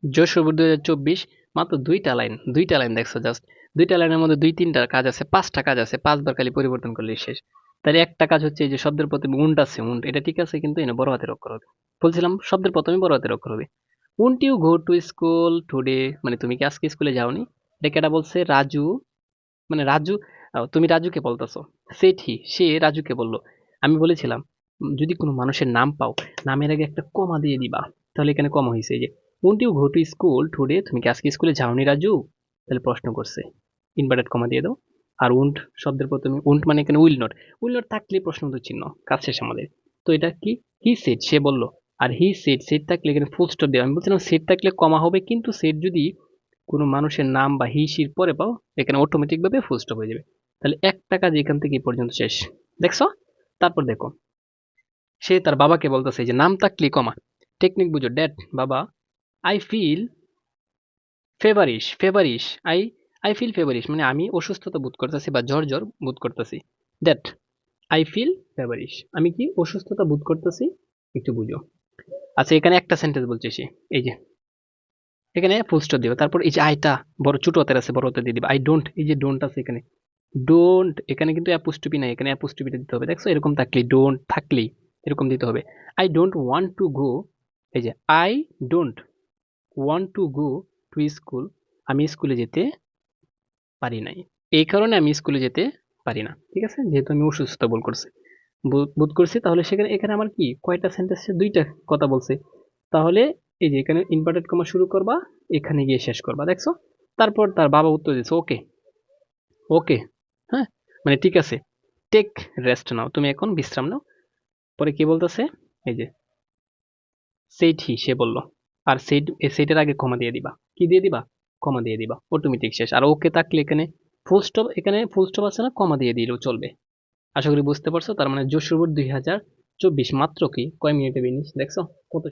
যশোর 2024 মাত্র দুইটা লাইন দেখছো জাস্ট। দুইটা লাইনের মধ্যে দুই তিনটা কাজ আছে, পাঁচটা কাজ আছে, পাঁচবার খালি পরিবর্তন করলেই শেষ। তাহলে একটা কাজ হচ্ছে এই যে শব্দের প্রথমে উন্ড আছে, উন্ড এটা ঠিক আছে, কিন্তু এনে বড় হাতের অক্ষর হবে। বলছিলাম শব্দের প্রথমে বড় হাতের অক্ষর হবে। Won't you go to school today, মানে তুমি কি আজকে স্কুলে যাওনি? এটা কেটা বলছে? রাজু। মানে রাজু, তুমি রাজুকে বলতেছো। সেটি সে রাজুকে বললো। আমি বলেছিলাম যদি কোনো মানুষের নাম পাও, নামের আগে একটা কমা দিয়ে দিবা, তাহলে এখানে কমা হয়েছে। এই যে won't you go to school today, তুমি কি আজকে স্কুলে যাওনি রাজু? তাহলে প্রশ্ন করছে, ইনভার্টেড কমা দিয়ে দাও। আর উন্ট শব্দের প্রথমে, উন্ট মানে এখানে উইল নট থাকলে প্রশ্নবোধক চিহ্ন, কাজ শেষ আমাদের। তো এটা কি? হি সেড, সে বলল। আর হি সেড, সেড থাকলে এখানে ফুল স্টপ দেওয়া। আমি বলছিলাম সেড থাকলে কমা হবে, কিন্তু সেড যদি কোনো মানুষের নাম বা হি সির পরে পাও, এখানে অটোমেটিক ভাবে ফুল স্টপ হয়ে যাবে। তাহলে একটা কাজ এখান থেকে এই পর্যন্ত শেষ। দেখছো? তারপর দেখো, সে তার বাবাকে বলতেছে যে নাম থাকলে কমা। টেকনিক বুঝো, ড্যাড, বাবা, I feel feverish, I feel feverish মানে আমি অসুস্থতা বোধ করতেছি বা জ্বর জ্বর বোধ করতেছি। দ্যাট আই ফিল ফেভারিশ, আমি কি অসুস্থতা বোধ করতেছি, একটু বুঝো। আচ্ছা, এখানে একটা সেন্টেন্স বলছে সে, এই যে এখানে ফুল স্টপ দিবে। তারপর এই যে আইটা বড় ছোট হাতের আছে, বড় হাতে দিয়ে দিবে। আই ডোন্ট, এই যে ডোন্ট আছে এখানে, ডোন্ট এখানে কিন্তু অ্যাপোস্ট্রোফি নাই, এখানে অ্যাপোস্ট্রোফিটা দিতে হবে। দেখছো? এরকম থাকলেই, ডোন্ট থাকলেই এরকম দিতে হবে। I don't want to go, এই যে I don't want to go to school, আমি স্কুলে যেতে পারি নাই। এই কারণে আমি স্কুলে যেতে পারি না। ঠিক আছে? যেহেতু আমি অসুস্থতা বোধ করছি, তাহলে সেখানে এখানে আমার কি কয়টা সেন্টেন্স? দুইটা কথা বলছে। তাহলে এই যে এখানে ইনভার্টেড কমা শুরু করবা, এখানে গিয়ে শেষ করবা। দেখছো? তারপর তার বাবা উত্তর দিচ্ছে ওকে, ওকে, হ্যাঁ, মানে ঠিক আছে, টেক রেস্ট নাও, তুমি এখন বিশ্রাম নাও। পরে কি বলতেছে? এই যে সেইট হি, সে বলল। আর সেইটের আগে কমা দিয়ে দিবা। কি দিয়ে দিবা? কমা দিয়ে দিবা, অটোমেটিক শেষ। আর ওকে থাকলে এখানে ফুল স্টপ, এখানে ফুল স্টপ আছে না, কমা দিয়ে দিলেও চলবে। আশা করি বুঝতে পারছো। তার মানে যশোর 2024 মাত্র কি কয় মিনিটে ফিনিশ, দেখছো? কত